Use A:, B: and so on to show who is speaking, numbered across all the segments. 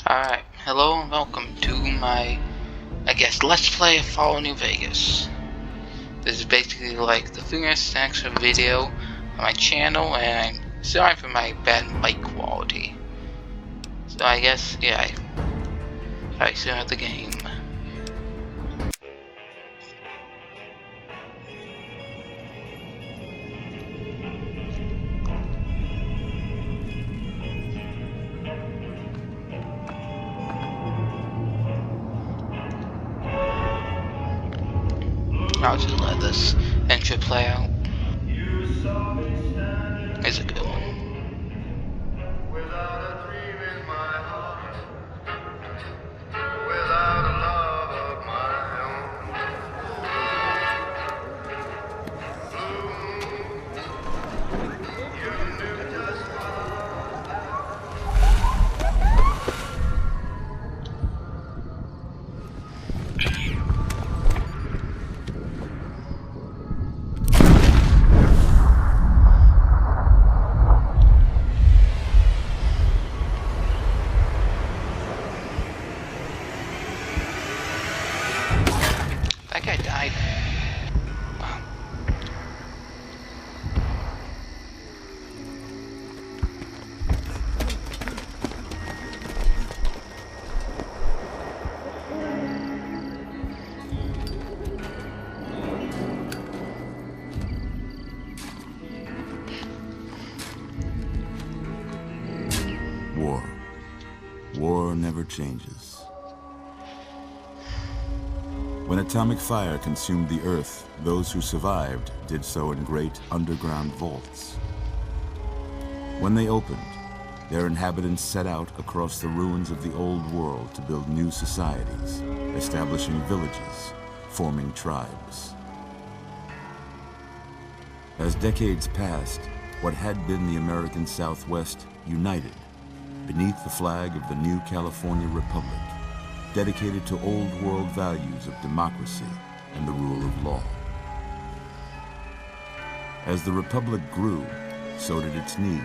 A: Alright, hello and welcome to my, Let's Play of Fallout New Vegas. This is basically like the funniest extra video on my channel, and I'm sorry for my bad mic quality. So I start the game. I'll just let this intro play out. It's a good one.
B: Without a dream in my heart, without a love of my own, you knew just
A: That guy died. Wow.
C: War never changes. When atomic fire consumed the earth, those who survived did so in great underground vaults. When they opened, their inhabitants set out across the ruins of the old world to build new societies, establishing villages, forming tribes. As decades passed, what had been the American Southwest united beneath the flag of the new California Republic, dedicated to old world values of democracy and the rule of law. As the Republic grew, so did its needs.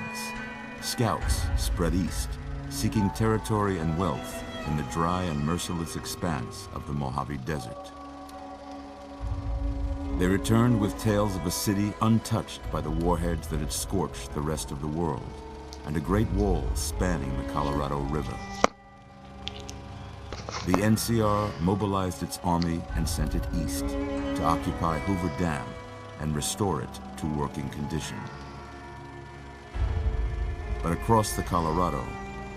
C: Scouts spread east, seeking territory and wealth in the dry and merciless expanse of the Mojave Desert. They returned with tales of a city untouched by the warheads that had scorched the rest of the world, and a great wall spanning the Colorado River. The NCR mobilized its army and sent it east to occupy Hoover Dam and restore it to working condition. But across the Colorado,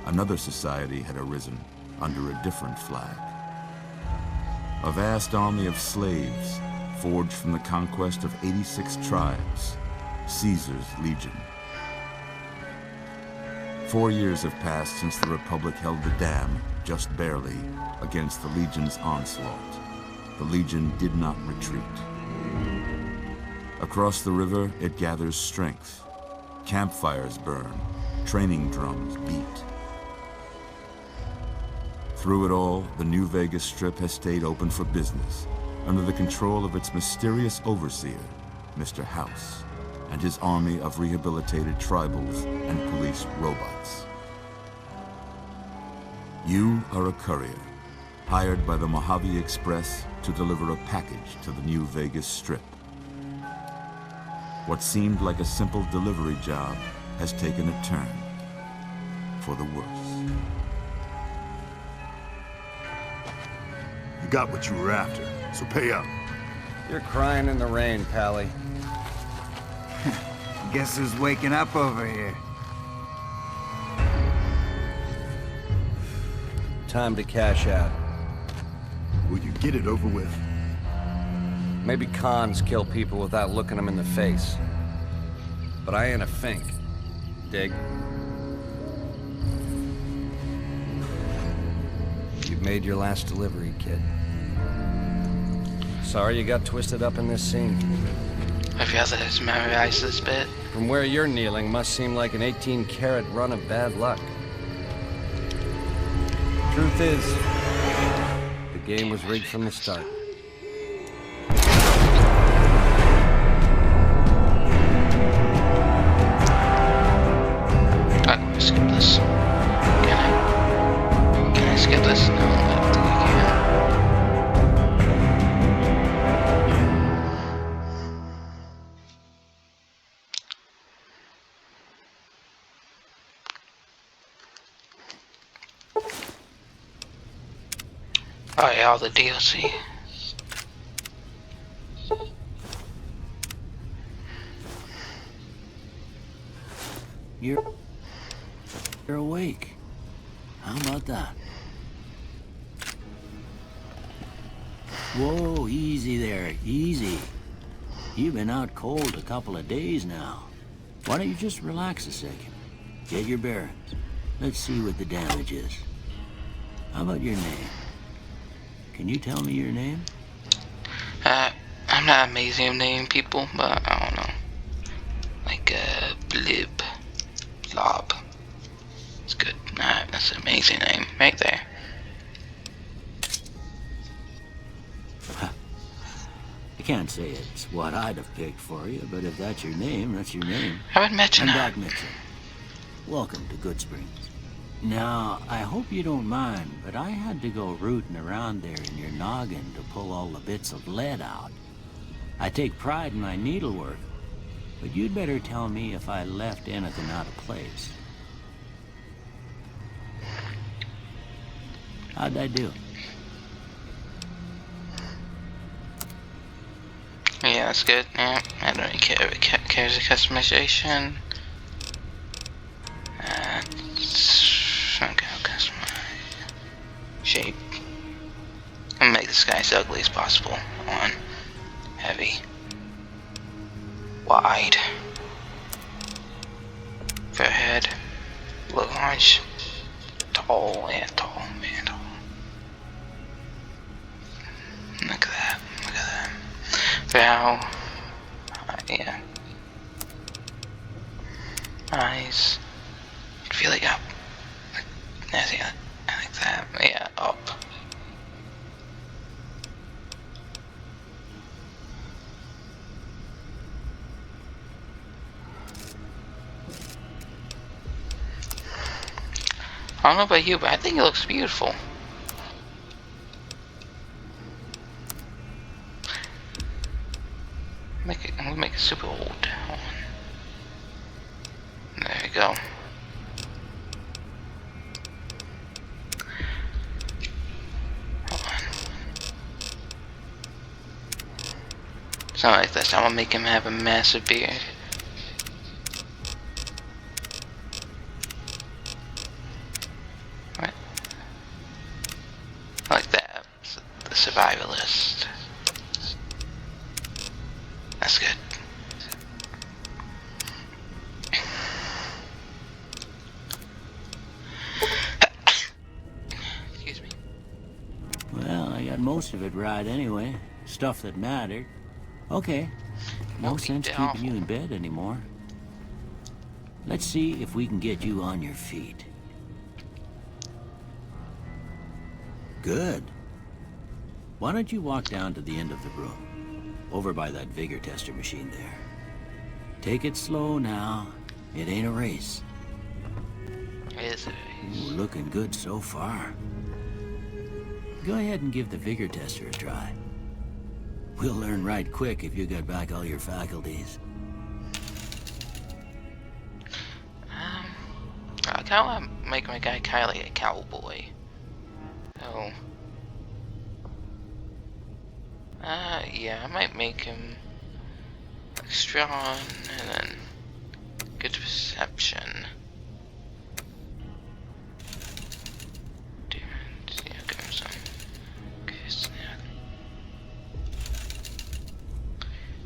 C: another society had arisen under a different flag. A vast army of slaves forged from the conquest of 86 tribes, Caesar's Legion. 4 years have passed since the Republic held the dam, just barely, against the Legion's onslaught. The Legion did not retreat. Across the river, it gathers strength. Campfires burn, training drums beat. Through it all, the New Vegas Strip has stayed open for business, under the control of its mysterious overseer, Mr. House, and his army of rehabilitated tribals and police robots. You are a courier, hired by the Mojave Express to deliver a package to the New Vegas Strip. What seemed like a simple delivery job has taken a turn for the worse.
D: You got what you were after, so pay up.
E: You're crying in the rain, Pally.
F: Guess who's waking up over here?
E: Time to cash out.
D: Will you get it over with?
E: Maybe cons kill people without looking them in the face. But I ain't a fink. Dig? You've made your last delivery, kid. Sorry you got twisted up in this scene.
A: I feel that it's memorized this bit.
E: From where you're kneeling must seem like an 18-carat run of bad luck. Truth is, the game was rigged from the start.
A: I'm gonna skip this. Can I? Oh yeah, all the DLC.
G: You're awake. How about that? Whoa, easy there, easy. You've been out cold a couple of days now. Why don't you just relax a second? Get your bearings. Let's see what the damage is. How about your name? Can you tell me your name?
A: I'm not amazing at naming people, but I don't know. Like, Blib Blob. It's good. That's an amazing name right there.
G: I can't say it's what I'd have picked for you, but if that's your name, that's your name.
A: I would mention
G: I'm
A: that.
G: Doc Mitchell. Welcome to Good Springs. Now, I hope you don't mind, but I had to go rooting around there in your noggin to pull all the bits of lead out. I take pride in my needlework, but you'd better tell me if I left anything out of place. How'd I do?
A: Yeah, that's good. Yeah, I don't really care if it cares the customization. Okay, customize shape. And make this guy as ugly as possible. On heavy, wide, forehead, large, tall, and tall, man, tall. Look at that. Look at that. Brow, yeah. Eyes. I feel like up. I like that. Yeah, up. I don't know about you, but I think it looks beautiful. I'm gonna make it super old. There we go. Something like this. I'm gonna make him have a massive beard. Right. Like that. The survivalist. That's good. Excuse me.
G: Well, I got most of it right anyway. Stuff that mattered. Okay. No sense keeping you in bed anymore. Let's see if we can get you on your feet. Good. Why don't you walk down to the end of the room? Over by that vigor tester machine there. Take it slow now. It ain't a race.
A: It is a race.
G: Ooh, looking good so far. Go ahead and give the vigor tester a try. We'll learn right quick if you got back all your faculties.
A: I kinda wanna make my guy kinda like a cowboy. So yeah, I might make him like strong and then good perception. Yeah, give him some. Okay, so yeah.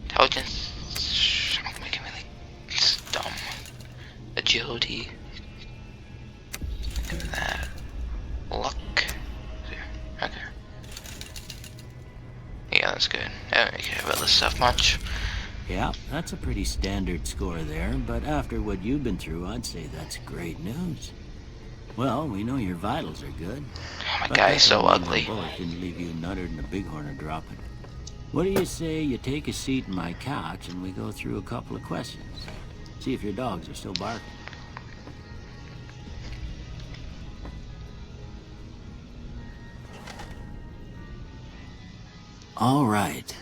A: Intelligence. I'm gonna make him really dumb. Agility. Give him that. Luck. Okay. Yeah, that's good. I don't really care about this stuff much.
G: Yeah, that's a pretty standard score there, but after what you've been through, I'd say that's great news. Well, we know your vitals are good.
A: My guy's so ugly.
G: Bullet didn't leave you nuttered and a bighorn a dropping. What do you say you take a seat in my couch and we go through a couple of questions? See if your dogs are still barking. All right.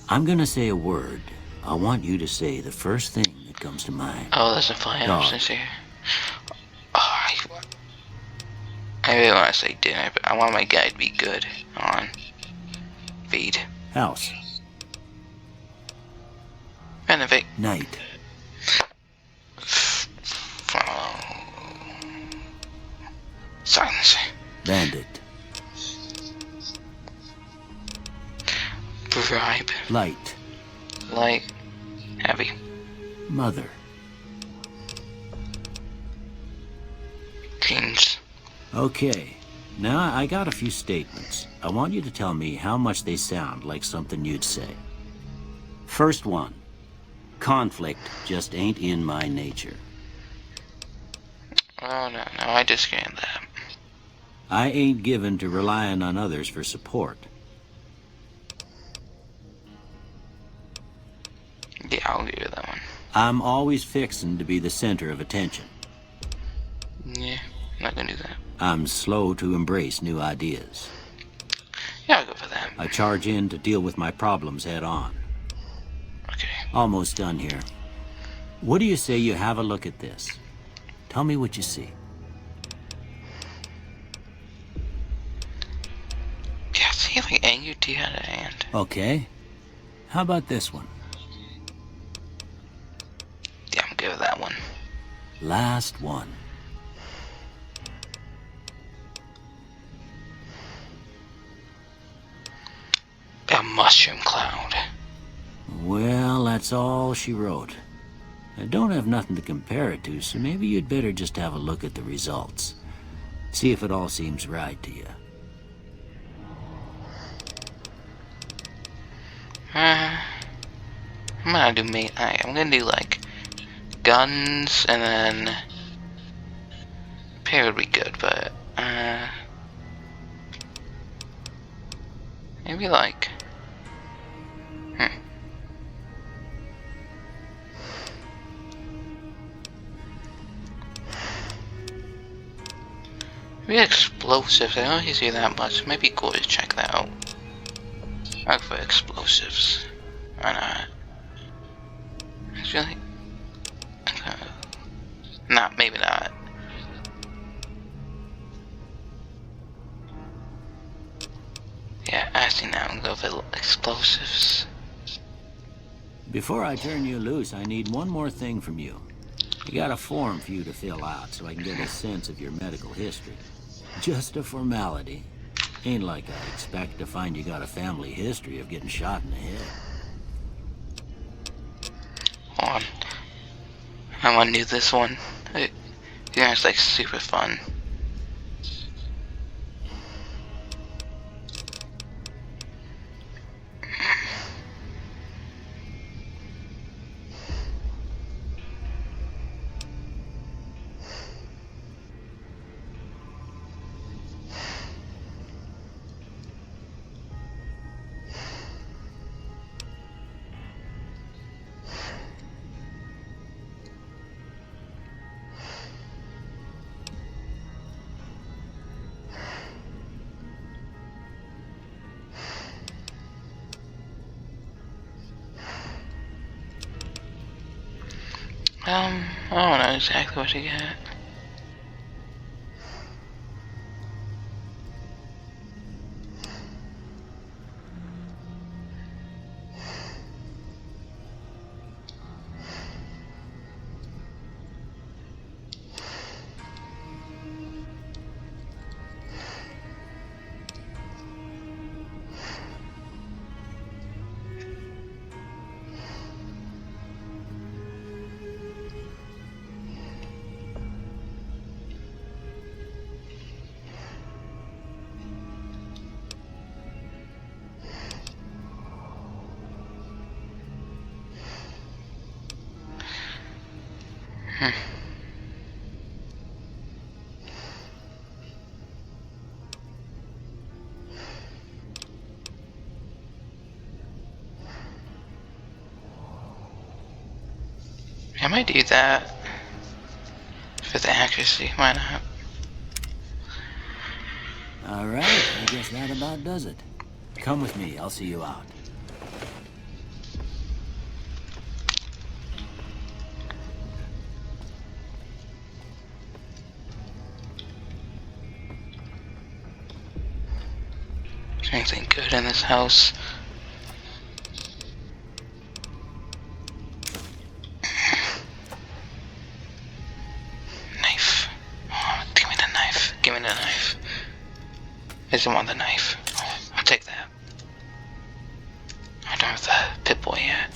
G: I'm gonna say a word. I want you to say the first thing that comes to mind.
A: Oh, there's a flying
G: Dog.
A: options here. Oh, I really want to say dinner, but I want my guy to be good on feed.
G: House.
A: Renovate.
G: Night.
A: Silence.
G: Bandit.
A: Bribe.
G: Light.
A: Light. Heavy.
G: Mother.
A: Kings.
G: Okay. Now I got a few statements. I want you to tell me how much they sound like something you'd say. First one. Conflict just ain't in my nature.
A: Oh no, I disagree on that.
G: I ain't given to relying on others for support.
A: Yeah, I'll give you that one.
G: I'm always fixin' to be the center of attention.
A: Yeah, I'm not gonna do that.
G: I'm slow to embrace new ideas.
A: Yeah, I'll go for that.
G: I charge in to deal with my problems head on.
A: Okay.
G: Almost done here. What do you say you have a look at this? Tell me what you see.
A: Yeah, see like AUT out of hand.
G: Okay. How about this one?
A: Yeah, I'm good with that one.
G: Last one.
A: A mushroom cloud.
G: Well, that's all she wrote. I don't have nothing to compare it to, so maybe you'd better just have a look at the results. See if it all seems right to you.
A: I'm gonna do I'm gonna do like guns and then pair would be good, but maybe like maybe explosives. I don't see that much. Might be cool to check that out. I'll go for explosives. Why not? Actually, not maybe not. Yeah, actually now I'm gonna go for explosives.
G: Before I turn you loose, I need one more thing from you. I got a form for you to fill out so I can get a sense of your medical history. Just a formality. Ain't like I expect to find you got a family history of getting shot in the head.
A: Hold on. I want to do this one. It's like super fun. I don't know exactly what to get. I might do that for the accuracy. Why not?
G: All right, I guess that about does it. Come with me, I'll see you out.
A: there anything good in this house? Knife. Oh, give me the knife. Give me the knife. I just want the knife. Oh, I'll take that. I don't have the Pip-Boy yet.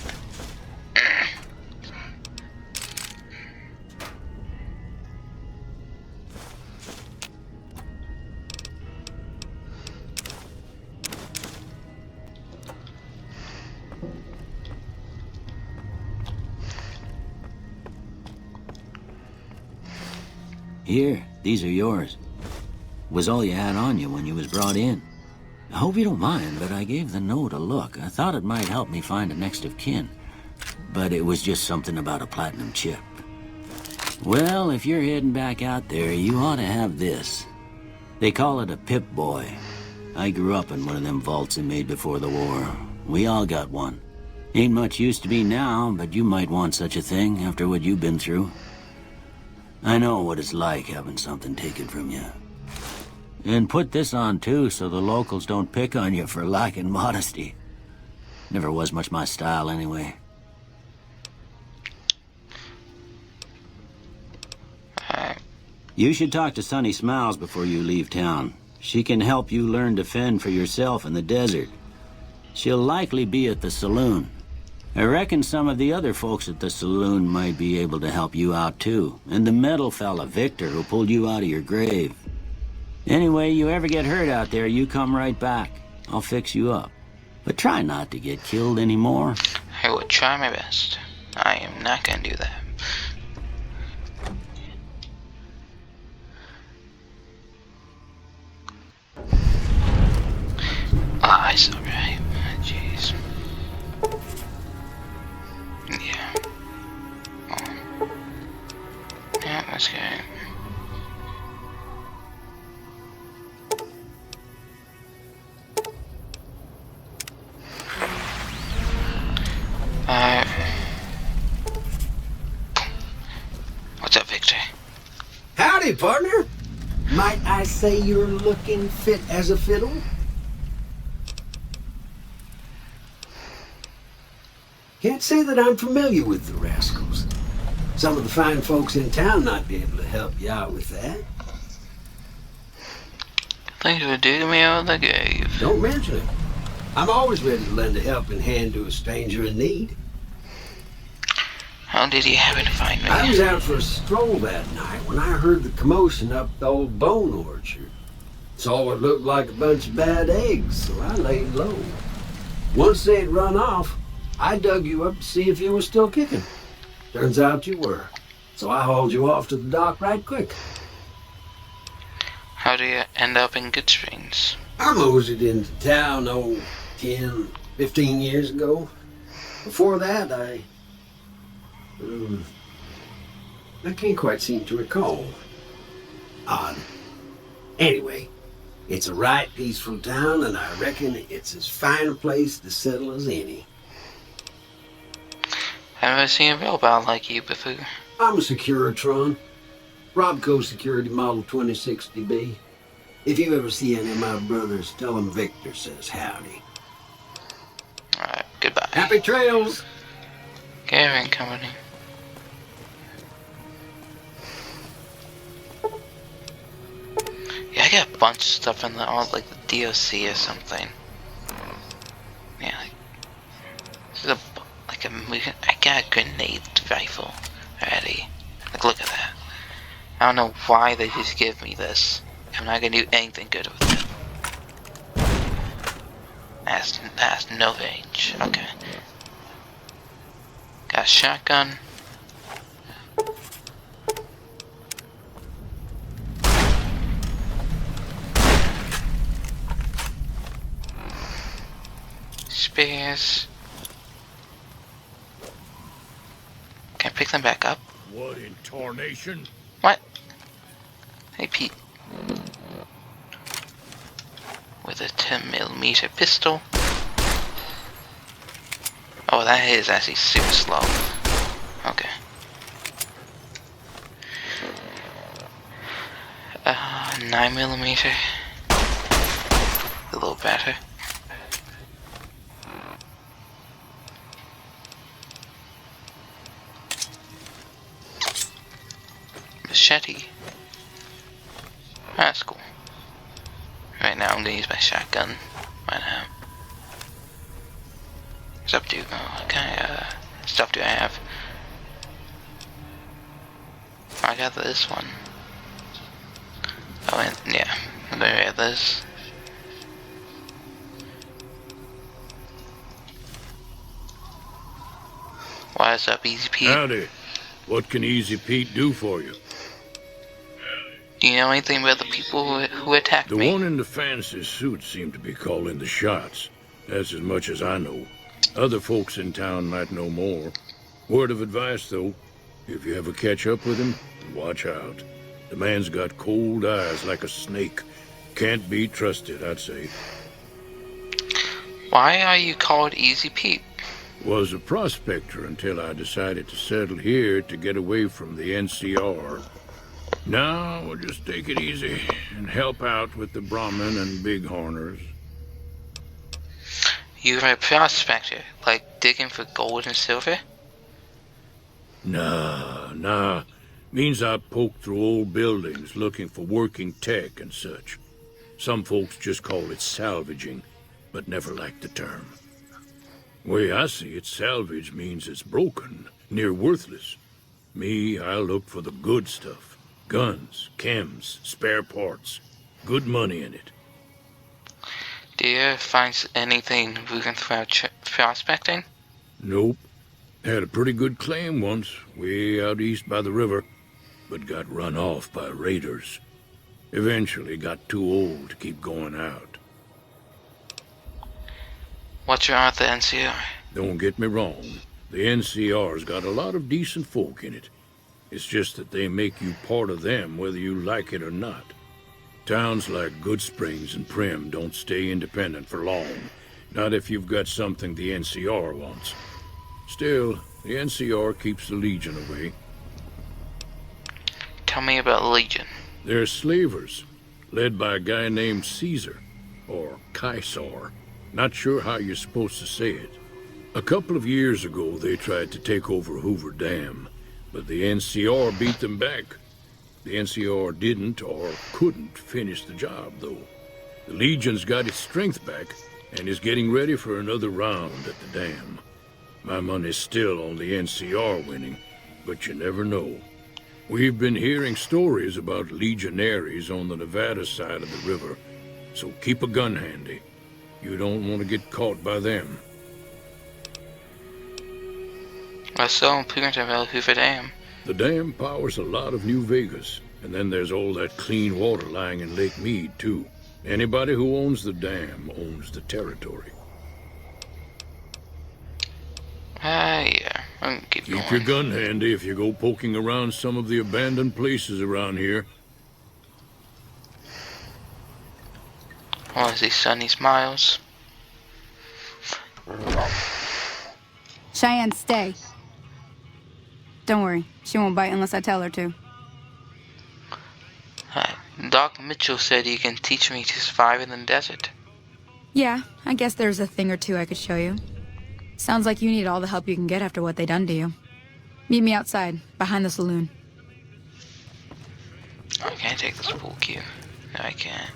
G: Here, these are yours. Was all you had on you when you was brought in. I hope you don't mind, but I gave the note a look. I thought it might help me find a next of kin. But it was just something about a platinum chip. Well, if you're heading back out there, you ought to have this. They call it a Pip-Boy. I grew up in one of them vaults they made before the war. We all got one. Ain't much use to me now, but you might want such a thing after what you've been through. I know what it's like having something taken from you. And put this on too, so the locals don't pick on you for lacking modesty. Never was much my style anyway. You should talk to Sunny Smiles before you leave town. She can help you learn to fend for yourself in the desert. She'll likely be at the saloon. I reckon some of the other folks at the saloon might be able to help you out too. And the metal fella, Victor, who pulled you out of your grave. Anyway, you ever get hurt out there, you come right back. I'll fix you up. But try not to get killed anymore.
A: I will try my best. I am not gonna do that. Ah, it's alright. Jeez. Yeah. Oh. Yeah, that's good. What's up, Victor?
H: Howdy, partner. Might I say you're looking fit as a fiddle? Can't say that I'm familiar with the rascals. Some of the fine folks in town might be able to help you out with that.
A: Thanks for digging me out of the cave.
H: Don't mention it. I'm always ready to lend a helping hand to a stranger in need.
A: How did you happen to find me?
H: I was out for a stroll that night when I heard the commotion up the old bone orchard. Saw what looked like a bunch of bad eggs, so I laid low. Once they'd run off, I dug you up to see if you were still kicking. Turns out you were, so I hauled you off to the dock right quick.
A: How do you end up in Good Springs?
H: I moseyed into town, 10, 15 years ago. Before that, I can't quite seem to recall. Odd. Anyway, it's a right peaceful town, and I reckon it's as fine a place to settle as any.
A: I've never seen a robot like you before.
H: I'm a Securitron. Robco Security Model 2060B. If you ever see any of my brothers, tell them Victor says howdy.
A: Alright, goodbye.
H: Happy trails!
A: Gary Company. Yeah, I got a bunch of stuff in the like the DOC or something. Yeah, this is I got a grenade rifle already. Like, look at that. I don't know why they just give me this. I'm not gonna do anything good with it. That's no range. Okay. Got a shotgun. Spears. Can I pick them back up?
D: What in tarnation?
A: What? Hey, Pete. With a 10mm pistol. Oh, that is actually super slow. Okay. 9mm. A little better. machete. That's cool. Right now I'm gonna use my shotgun. Right now. What's up, dude? What kind of stuff do I have? I got this one. Oh, and yeah, I'm gonna get this. What's up, Easy Pete?
D: Howdy. What can Easy Pete do for you?
A: Do you know anything about the people who attacked
D: The
A: me?
D: one in the fancy suit seemed to be calling the shots. That's as much as I know. Other folks in town might know more. Word of advice, though, if you ever catch up with him, watch out. The man's got cold eyes like a snake. Can't be trusted, I'd say.
A: Why are you called Easy Pete?
D: Was a prospector until I decided to settle here to get away from the NCR. Now we'll just take it easy and help out with the Brahmin and Bighorners.
A: You're a prospector, like digging for gold and silver?
D: Nah. Means I poke through old buildings looking for working tech and such. Some folks just call it salvaging, but never liked the term. Way I see it, salvage means it's broken, near worthless. Me, I look for the good stuff. Guns, chems, spare parts. Good money in it.
A: Do you ever find anything worth prospecting?
D: Nope. Had a pretty good claim once, way out east by the river, but got run off by raiders. Eventually got too old to keep going out.
A: What's wrong with the NCR?
D: Don't get me wrong. The NCR's got a lot of decent folk in it. It's just that they make you part of them whether you like it or not. Towns like Good Springs and Prim don't stay independent for long. Not if you've got something the NCR wants. Still, the NCR keeps the Legion away.
A: Tell me about Legion.
D: They're slavers, led by a guy named Caesar, or Caesar. Not sure how you're supposed to say it. A couple of years ago, they tried to take over Hoover Dam, but the NCR beat them back. The NCR didn't or couldn't finish the job, though. The Legion's got its strength back and is getting ready for another round at the dam. My money's still on the NCR winning, but you never know. We've been hearing stories about legionaries on the Nevada side of the river, so keep a gun handy. You don't want to get caught by them.
A: What's so important about Hoover Dam?
D: The dam powers a lot of New Vegas, and then there's all that clean water lying in Lake Mead, too. Anybody who owns the dam owns the territory.
A: Yeah. I'm gonna keep going.
D: Keep your gun handy if you go poking around some of the abandoned places around here.
A: Oh, is he sunny smiles?
I: Cheyenne, stay. Don't worry, she won't bite unless I tell her to.
A: Doc Mitchell said you can teach me to survive in the desert.
I: Yeah, I guess there's a thing or two I could show you. Sounds like you need all the help you can get after what they done to you. Meet me outside, behind the saloon.
A: I can't take this pool cue. No, I can't.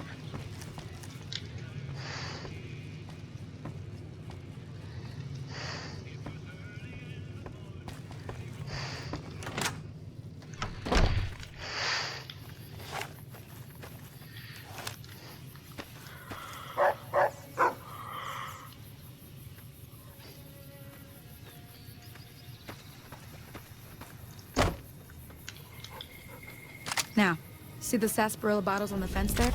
I: Now, see the sarsaparilla bottles on the fence there?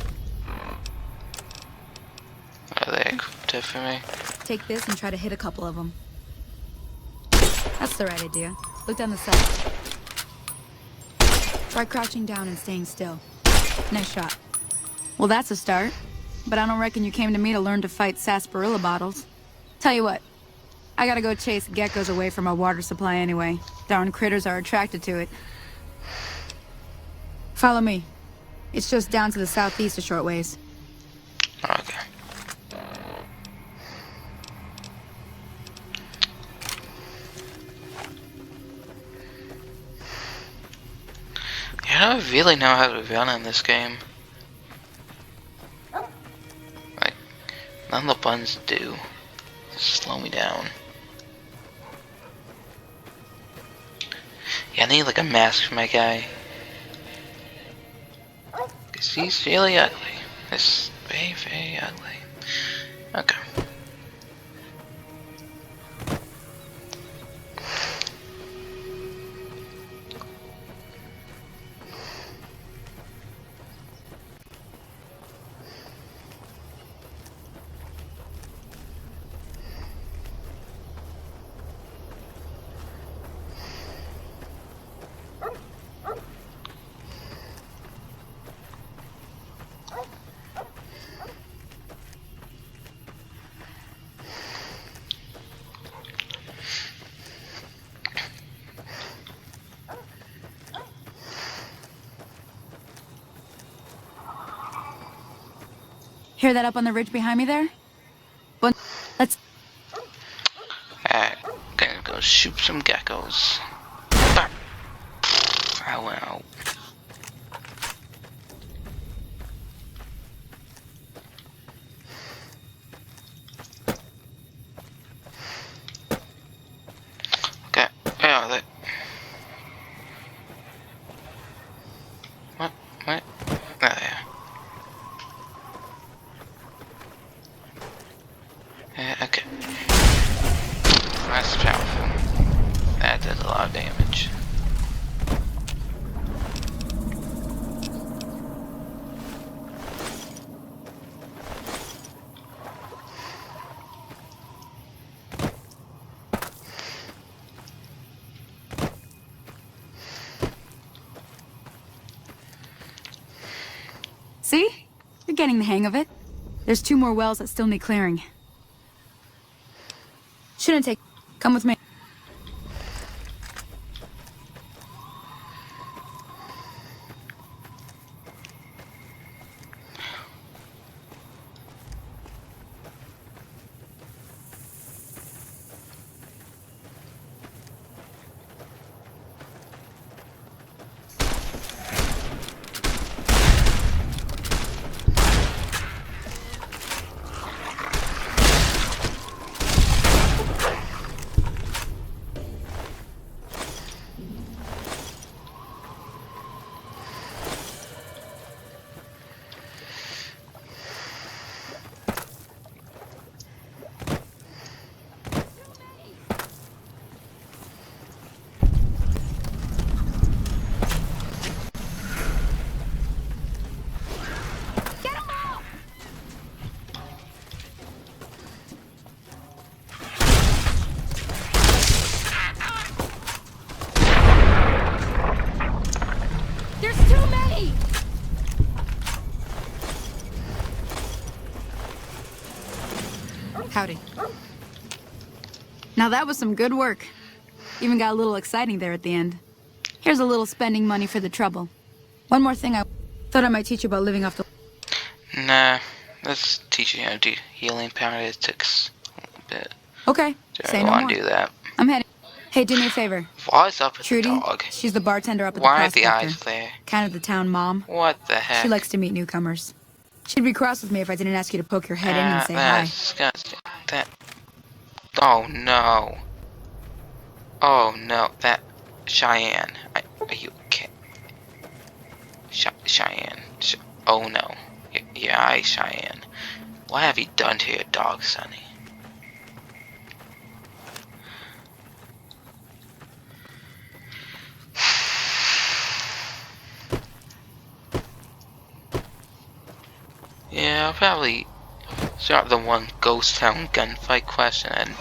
A: Are they equipped for me?
I: Take this and try to hit a couple of them. That's the right idea. Look down the side. Try crouching down and staying still. Nice shot. Well, that's a start. But I don't reckon you came to me to learn to fight sarsaparilla bottles. Tell you what, I gotta go chase geckos away from our water supply anyway. Darn critters are attracted to it. Follow me. It's just down to the southeast a short ways.
A: Okay. You're I don't really know how to run in this game. Like, none of the buttons do. Just slow me down. Yeah, I need like a mask for my guy. Cause he's really ugly. It's very, very ugly. Okay.
I: Hear that up on the ridge behind me there? But let's...
A: Alright, gonna go shoot some geckos. I went out. Okay, where are they? What? What? There they are. Okay. That's powerful. That does a lot of damage.
I: See? You're getting the hang of it. There's 2 more wells that still need clearing. Shouldn't take... Come with me. Howdy. Now that was some good work. Even got a little exciting there at the end. Here's a little spending money for the trouble. One more thing, I thought I might teach you about living off the...
A: Nah, let's teach you how to do healing paralytics a little bit.
I: Okay, say no more.
A: I don't want to do that.
I: I'm heading. Hey, do me a favor.
A: What's up with
I: Trudy,
A: the dog?
I: she's the bartender up at
A: Why are
I: the
A: the
I: Prospector.
A: eyes there?
I: Kind of the town mom.
A: What the heck?
I: She likes to meet newcomers. She'd be cross with me if I didn't ask you to poke your head in and say hi.
A: That's disgusting. That... Oh no. Oh no, that... Cheyenne. Are you okay? Cheyenne. Oh no. Your eyes, Cheyenne. What have you done to your dog, Sonny? Yeah, I'll probably start the one ghost town gunfight quest and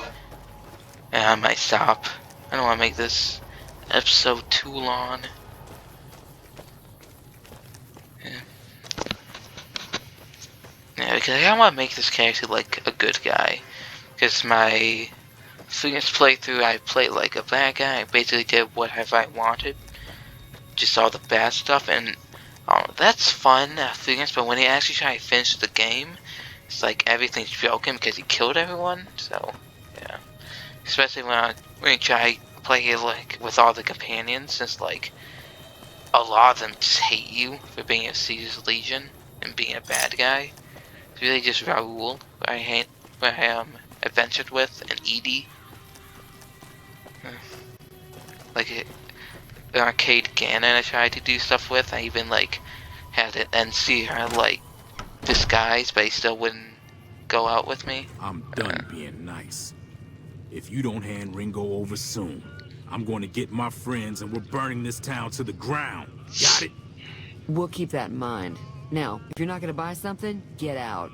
A: I might stop. I don't want to make this episode too long. Yeah, because I want to make this character like a good guy. Because my first playthrough, I played like a bad guy. I basically did whatever I wanted. Just all the bad stuff, and that's fun at first, but when you actually try to finish the game, it's like everything's broken because you killed everyone. So, yeah. Especially when you try to play it like with all the companions, it's like a lot of them just hate you for being a Caesar's Legion and being a bad guy. It's really just Raoul, who I adventured with, and Edie. Like an arcade Ganon I tried to do stuff with. I even like had an NCR like disguise, but he still wouldn't go out with me.
J: I'm done being nice. If you don't hand Ringo over soon, I'm going to get my friends and we're burning this town to the ground. Got it?
K: We'll keep that in mind. Now, if you're not going to buy something, get out.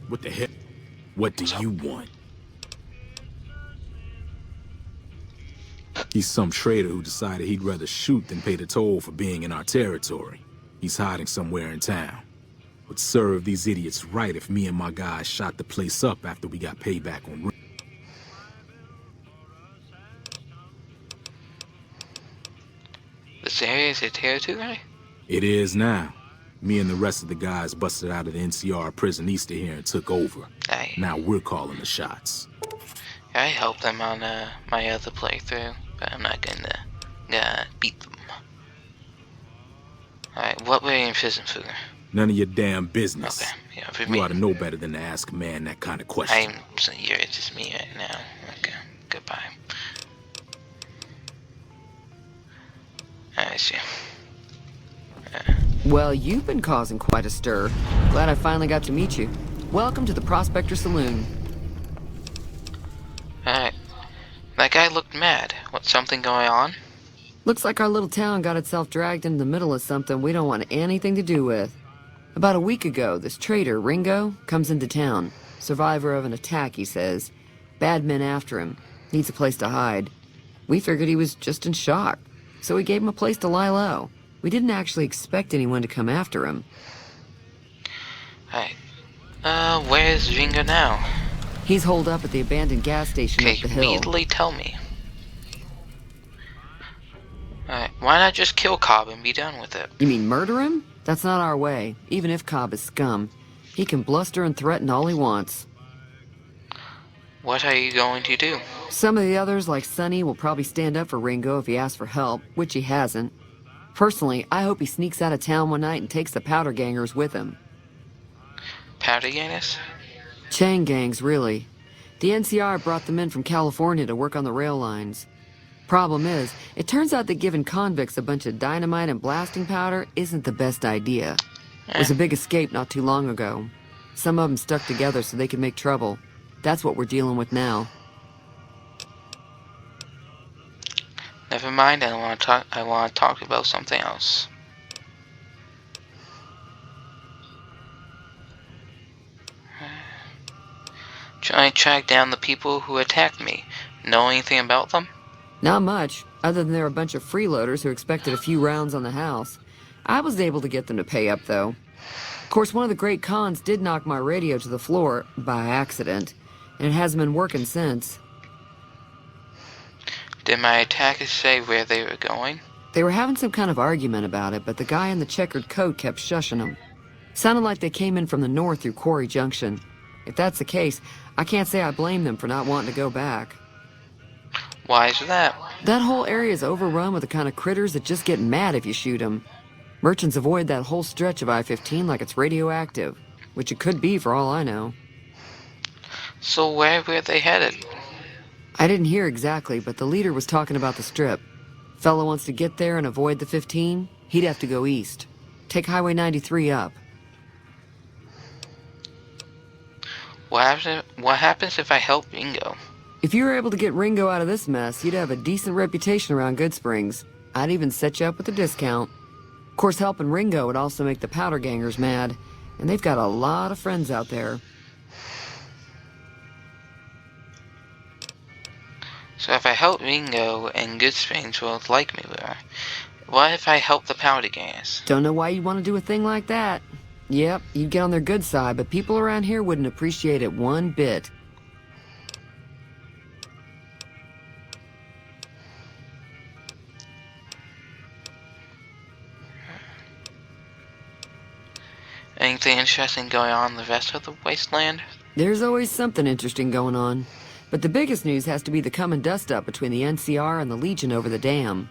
J: What the heck? What do you want? He's some trader who decided he'd rather shoot than pay the toll for being in our territory. He's hiding somewhere in town. Would serve these idiots right if me and my guys shot the place up after we got payback on Ringo.
A: This area is your territory?
J: It is now. Me and the rest of the guys busted out of the NCR prison east of here and took over.
A: Aye.
J: Now we're calling the shots.
A: I helped them on my other playthrough, but I'm not gonna beat them. Alright, what were you in prison for?
J: None of your damn business.
A: Okay, yeah, for
J: You
A: me.
J: ought to know better than to ask a man that kind of question.
A: You're just me right now. Okay, goodbye. I see.
K: Well, you've been causing quite a stir. Glad I finally got to meet you. Welcome to the Prospector Saloon.
A: Alright. That guy looked mad. What's something going on?
K: Looks like our little town got itself dragged into the middle of something we don't want anything to do with. About a week ago, this trader, Ringo, comes into town. Survivor of an attack, he says. Bad men after him. Needs a place to hide. We figured he was just in shock, so we gave him a place to lie low. We didn't actually expect anyone to come after him.
A: Alright. Where's Ringo now?
K: He's holed up at the abandoned gas station up the hill.
A: Immediately tell me. Alright, why not just kill Cobb and be done with it?
K: You mean murder him? That's not our way, even if Cobb is scum. He can bluster and threaten all he wants.
A: What are you going to do?
K: Some of the others, like Sonny, will probably stand up for Ringo if he asks for help, which he hasn't. Personally, I hope he sneaks out of town one night and takes the powder gangers with him.
A: Powder gangers?
K: Chain gangs, really. The NCR brought them in from California to work on the rail lines. Problem is, it turns out that giving convicts a bunch of dynamite and blasting powder isn't the best idea. There was a big escape not too long ago. Some of them stuck together so they could make trouble. That's what we're dealing with now.
A: Never mind, I want to talk about something else. Try and track down the people who attacked me. Know anything about them?
K: Not much, other than they're a bunch of freeloaders who expected a few rounds on the house. I was able to get them to pay up, though. Of course, one of the great cons did knock my radio to the floor, by accident, and it hasn't been working since.
A: Did my attackers say where they were going?
K: They were having some kind of argument about it, but the guy in the checkered coat kept shushing them. Sounded like they came in from the north through Quarry Junction. If that's the case, I can't say I blame them for not wanting to go back.
A: Why is that?
K: That whole area is overrun with the kind of critters that just get mad if you shoot them. Merchants avoid that whole stretch of I-15 like it's radioactive, which it could be for all I know.
A: So where were they headed?
K: I didn't hear exactly, but the leader was talking about the strip. Fella wants to get there and avoid the 15, he'd have to go east. Take Highway 93 up.
A: What happens if I help Ringo?
K: If you were able to get Ringo out of this mess, you'd have a decent reputation around Good Springs. I'd even set you up with a discount. Of course, helping Ringo would also make the powder gangers mad, and they've got a lot of friends out there.
A: So if I help Ringo and Good Springs will like me more, what if I help the powder gangers?
K: Don't know why you'd want to do a thing like that. Yep, you'd get on their good side, but people around here wouldn't appreciate it one bit.
A: Anything interesting going on in the rest of the wasteland?
K: There's always something interesting going on. But the biggest news has to be the come and dust up between the NCR and the Legion over the dam.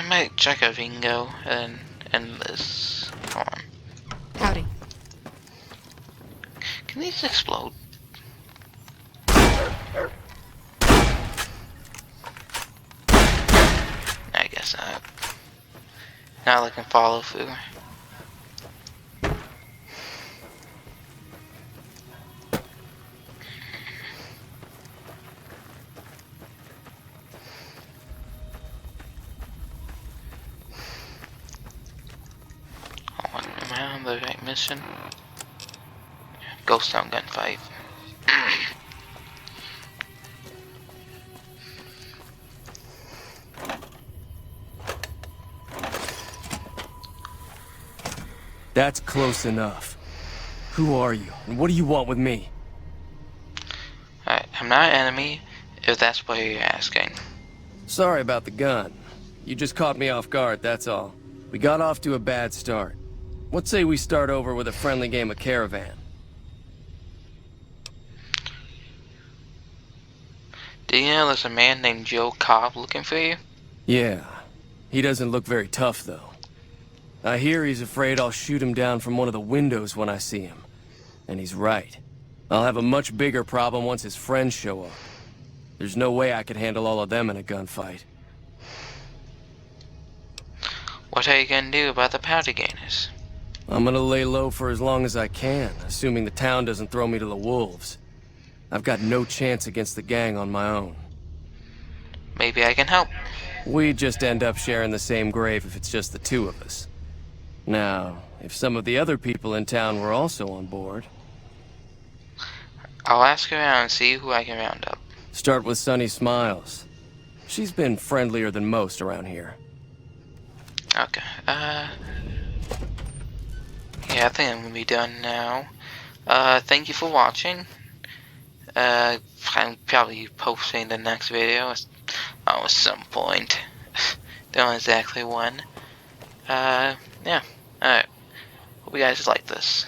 A: might check a Ringo and end this. Hold on.
I: Howdy.
A: Can these explode? I guess not. Now I can follow through. Am I on the right mission? Ghost Town gunfight.
L: That's close enough. Who are you, and what do you want with me?
A: Alright, I'm not an enemy, if that's what you're asking.
L: Sorry about the gun. You just caught me off guard, that's all. We got off to a bad start. What say we start over with a friendly game of Caravan?
A: Do you know there's a man named Joe Cobb looking for you?
L: Yeah. He doesn't look very tough, though. I hear he's afraid I'll shoot him down from one of the windows when I see him. And he's right. I'll have a much bigger problem once his friends show up. There's no way I could handle all of them in a gunfight.
A: What are you gonna do about the powder gainers?
L: I'm gonna lay low for as long as I can, assuming the town doesn't throw me to the wolves. I've got no chance against the gang on my own.
A: Maybe I can help.
L: We just end up sharing the same grave if it's just the two of us. Now, if some of the other people in town were also on board...
A: I'll ask around and see who I can round up.
L: Start with Sunny Smiles. She's been friendlier than most around here.
A: Okay, yeah, I think I'm gonna be done now. Thank you for watching. I'm probably posting the next video at some point. Don't know exactly when. Yeah, alright. Hope you guys like this.